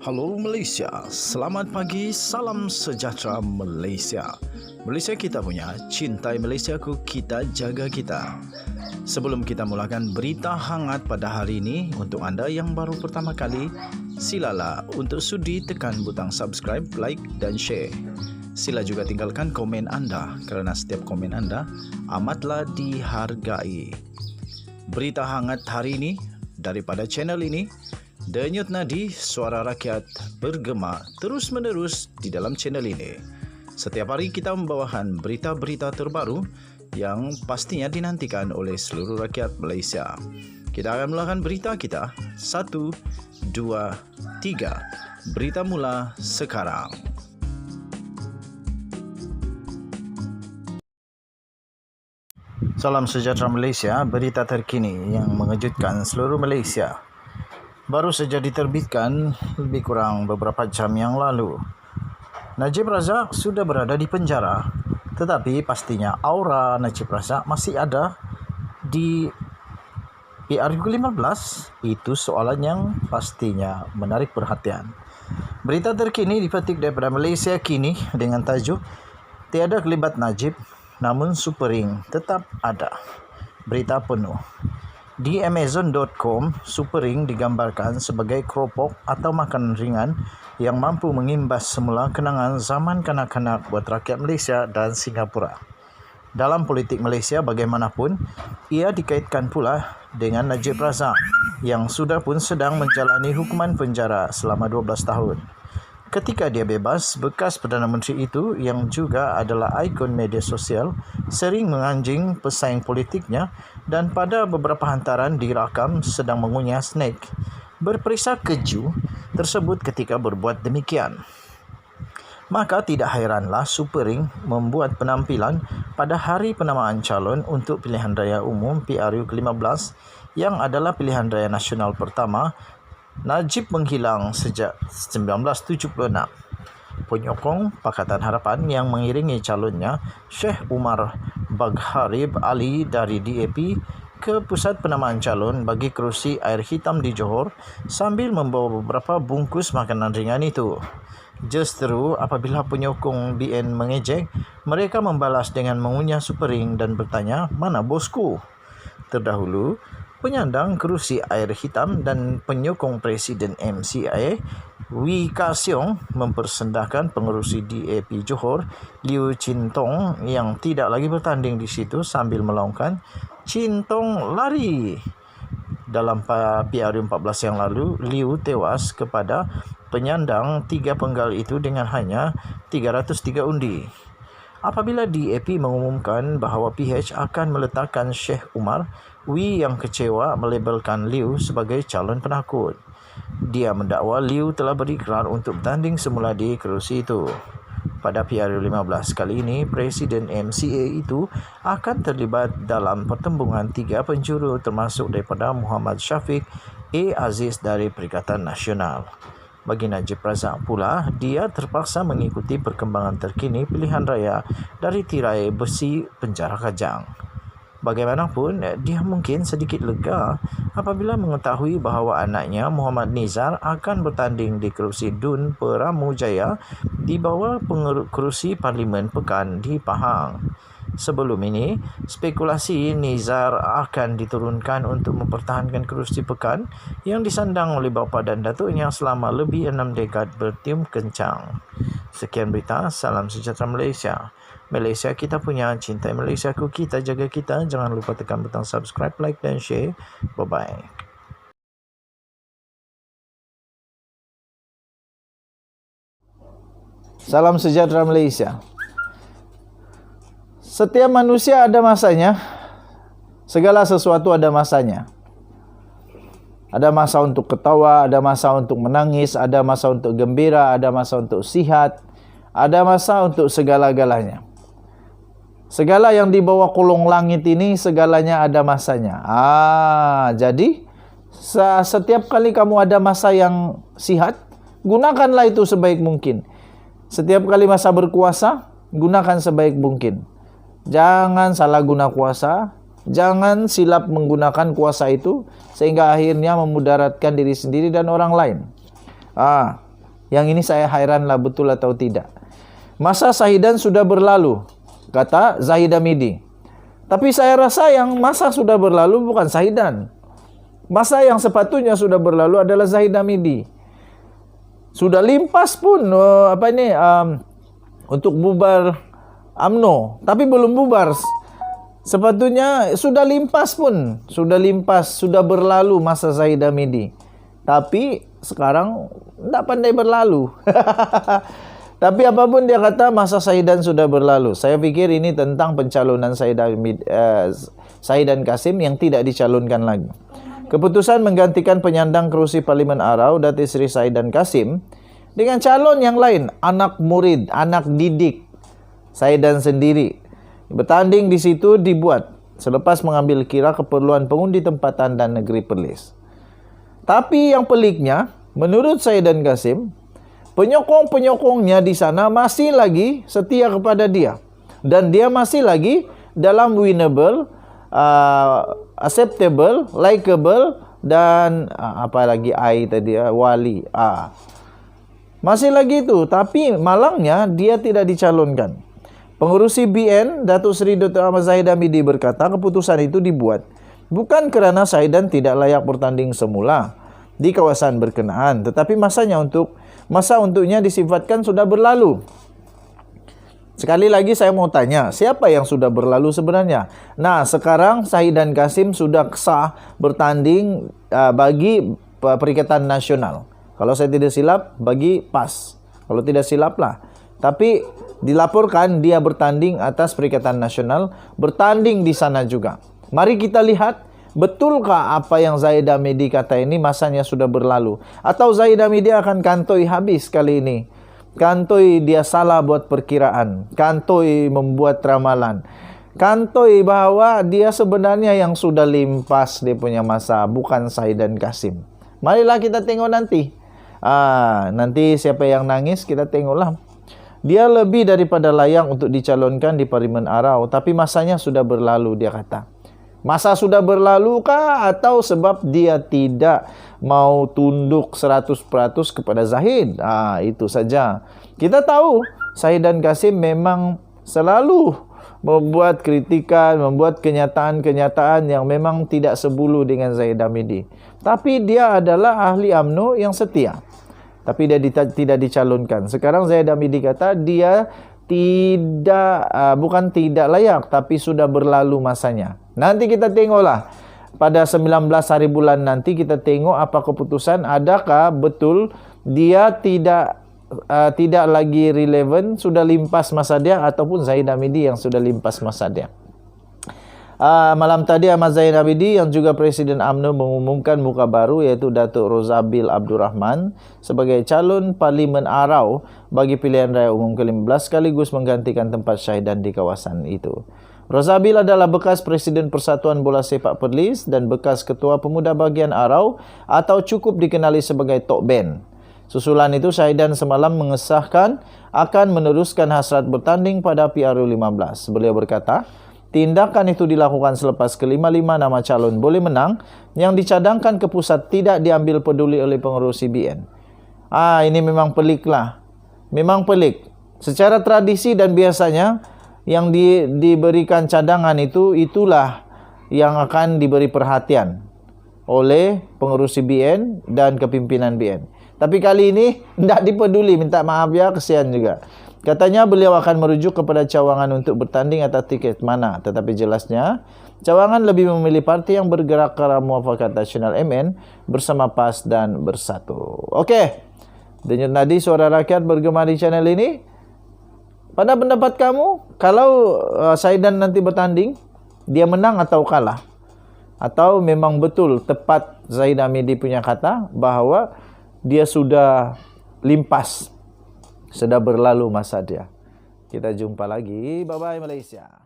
Halo Malaysia, selamat pagi, salam sejahtera Malaysia. Malaysia kita punya, cintai Malaysiaku, kita jaga kita. Sebelum kita mulakan berita hangat pada hari ini, untuk anda yang baru pertama kali, silalah untuk sudi tekan butang subscribe, like dan share. Sila juga tinggalkan komen anda kerana setiap komen anda amatlah dihargai. Berita hangat hari ini daripada channel ini, Denyut nadi suara rakyat bergema terus-menerus di dalam channel ini. Setiap hari kita membawakan berita-berita terbaru yang pastinya dinantikan oleh seluruh rakyat Malaysia. Kita akan mulakan berita kita. 1, 2, 3. Berita mula sekarang. Salam sejahtera Malaysia, berita terkini yang mengejutkan seluruh Malaysia. Baru saja diterbitkan lebih kurang beberapa jam yang lalu. Najib Razak sudah berada di penjara, tetapi pastinya aura Najib Razak masih ada di PRU 15. Itu soalan yang pastinya menarik perhatian. Berita terkini dipetik daripada Malaysia Kini dengan tajuk "Tiada kelibat Najib, namun Supering tetap ada." Berita penuh. Di Amazon.com, Supering digambarkan sebagai keropok atau makanan ringan yang mampu mengimbas semula kenangan zaman kanak-kanak buat rakyat Malaysia dan Singapura. Dalam politik Malaysia bagaimanapun, ia dikaitkan pula dengan Najib Razak yang sudah pun sedang menjalani hukuman penjara selama 12 tahun. Ketika dia bebas, bekas Perdana Menteri itu yang juga adalah ikon media sosial sering menganjing pesaing politiknya dan pada beberapa hantaran dirakam sedang mengunyah snack. Berperisai keju tersebut ketika berbuat demikian. Maka tidak hairanlah Supering membuat penampilan pada hari penamaan calon untuk pilihan raya umum PRU ke-15 yang adalah pilihan raya nasional pertama. Najib menghilang sejak 1976. Penyokong Pakatan Harapan yang mengiringi calonnya Sheikh Umar Bagharib Ali dari DAP ke pusat penamaan calon bagi kerusi air hitam di Johor sambil membawa beberapa bungkus makanan ringan itu. Justru apabila penyokong BN mengejek, mereka membalas dengan mengunyah Supering dan bertanya, "Mana bosku?" Terdahulu, penyandang kerusi air hitam dan penyokong Presiden MCA Wee Ka Siong mempersendahkan pengerusi DAP Johor Liu Chin Tong yang tidak lagi bertanding di situ sambil melongkan, "Chin Tong lari." Dalam PRU 14 yang lalu, Liu tewas kepada penyandang 3 penggal itu dengan hanya 303 undi. Apabila DAP mengumumkan bahawa PH akan meletakkan Sheikh Umar, Wee yang kecewa melabelkan Liu sebagai calon penakut. Dia mendakwa Liu telah berikrar untuk bertanding semula di kerusi itu. Pada PRU 15 kali ini, Presiden MCA itu akan terlibat dalam pertembungan 3 penjuru termasuk daripada Muhammad Syafiq Aziz dari Perikatan Nasional. Bagi Najib Razak pula, dia terpaksa mengikuti perkembangan terkini pilihan raya dari tirai besi penjara Kajang. Bagaimanapun, dia mungkin sedikit lega apabila mengetahui bahawa anaknya Muhammad Nizar akan bertanding di kerusi Dun Peramujaya di bawah kerusi Parlimen Pekan di Pahang. Sebelum ini, spekulasi Nizar akan diturunkan untuk mempertahankan kerusi Pekan yang disandang oleh bapa dan datuknya selama lebih 6 dekad bertium kencang. Sekian berita, salam sejahtera Malaysia. Malaysia kita punya, cintai Malaysiaku, kita jaga kita. Jangan lupa tekan butang subscribe, like dan share. Bye-bye. Salam sejahtera Malaysia. Setiap manusia ada masanya. Segala sesuatu ada masanya. Ada masa untuk ketawa, ada masa untuk menangis, ada masa untuk gembira, ada masa untuk sihat, ada masa untuk segala-galanya. Segala yang di bawah kolong langit ini, segalanya ada masanya. Jadi setiap kali kamu ada masa yang sihat, gunakanlah itu sebaik mungkin. Setiap kali masa berkuasa, gunakan sebaik mungkin. Jangan salah guna kuasa, jangan silap menggunakan kuasa itu sehingga akhirnya memudaratkan diri sendiri dan orang lain. Yang ini saya hairanlah betul atau tidak. Masa Zahidan sudah berlalu, kata Zahid Hamidi. Tapi saya rasa yang masa sudah berlalu bukan Zahidan. Masa yang sepatutnya sudah berlalu adalah Zahid Hamidi. Sudah limpas pun untuk bubar UMNO, tapi belum bubar. Sepatutnya sudah limpas pun, sudah berlalu masa Zahid Hamidi. Tapi sekarang tidak pandai berlalu. Tapi apapun dia kata, masa Zahidan sudah berlalu. Saya pikir ini tentang pencalonan Zahidan Kasim yang tidak dicalonkan lagi. Keputusan menggantikan penyandang kerusi Parlimen Arau, Datuk Seri Zahidan Kasim, dengan calon yang lain, anak murid, anak didik Zahidan sendiri. Bertanding di situ dibuat selepas mengambil kira keperluan pengundi tempatan dan negeri Perlis. Tapi yang peliknya, menurut Zahidan Kasim, penyokong-penyokongnya di sana masih lagi setia kepada dia. Dan dia masih lagi dalam winnable, acceptable, likable, dan apa lagi I tadi, wali. Masih lagi itu, tapi malangnya dia tidak dicalonkan. Pengurusi BN, Datuk Seri Dr. Ahmad Zahid Hamidi berkata keputusan itu dibuat bukan kerana Zahidan tidak layak bertanding semula di kawasan berkenaan, tetapi masa untuknya disifatkan sudah berlalu. Sekali lagi saya mau tanya, siapa yang sudah berlalu sebenarnya? Nah, sekarang Zahidan Kasim sudah sah bertanding bagi Perikatan Nasional. Kalau saya tidak silap, bagi PAS. Kalau tidak silap lah. Tapi dilaporkan dia bertanding atas Perikatan Nasional, bertanding di sana juga. Mari kita lihat, betulkah apa yang Zahid Hamidi kata ini masanya sudah berlalu? Atau Zahid Hamidi akan kantoi habis kali ini? Kantoi dia salah buat perkiraan. Kantoi membuat ramalan. Kantoi bahwa dia sebenarnya yang sudah limpas dia punya masa, bukan Zahidan Kasim. Marilah kita tengok nanti. Nanti siapa yang nangis kita tengoklah. Dia lebih daripada layak untuk dicalonkan di Parlimen Arau, tapi masanya sudah berlalu, dia kata. Masa sudah berlalu kah atau sebab dia tidak mau tunduk 100% kepada Zahid? Itu saja. Kita tahu Zahidan Kasim memang selalu membuat kritikan, membuat kenyataan-kenyataan yang memang tidak sebulu dengan Zahid Hamidi. Tapi dia adalah ahli UMNO yang setia. Tapi dia tidak dicalonkan. Sekarang Zahid Hamidi kata dia bukan tidak layak, tapi sudah berlalu masanya. Nanti kita tengoklah. Pada 19 hari bulan nanti kita tengok apa keputusan. Adakah betul dia tidak lagi relevan, sudah limpas masa dia, ataupun Zahid Hamidi yang sudah limpas masa dia. Malam tadi Ahmad Zahid Hamidi yang juga Presiden UMNO mengumumkan muka baru, iaitu Datuk Rozabil Abdul Rahman sebagai calon Parlimen Arau bagi pilihan raya umum ke-15 sekaligus menggantikan tempat Zahidan di kawasan itu. Rozabil adalah bekas Presiden Persatuan Bola Sepak Perlis dan bekas Ketua Pemuda Bahagian Arau atau cukup dikenali sebagai Tok Ben. Susulan itu Zahidan semalam mengesahkan akan meneruskan hasrat bertanding pada PRU 15. Beliau berkata, tindakan itu dilakukan selepas kelima-lima nama calon boleh menang yang dicadangkan ke pusat tidak diambil peduli oleh pengurus CBN. Ini memang pelik lah. Memang pelik. Secara tradisi dan biasanya yang diberikan cadangan itulah yang akan diberi perhatian oleh pengurus CBN dan kepimpinan BN. Tapi kali ini tidak dipeduli, minta maaf ya, kesian juga. Katanya beliau akan merujuk kepada cawangan untuk bertanding atas tiket mana. Tetapi jelasnya, cawangan lebih memilih parti yang bergerak ke arah Muafakat Nasional MN bersama PAS dan Bersatu. Okey, denyut nadi suara rakyat bergema di channel ini. Pada pendapat kamu, kalau Zahidan nanti bertanding, dia menang atau kalah? Atau memang betul tepat Zahid Hamidi punya kata bahawa dia sudah limpas, sudah berlalu masa dia. Kita jumpa lagi. Bye-bye Malaysia.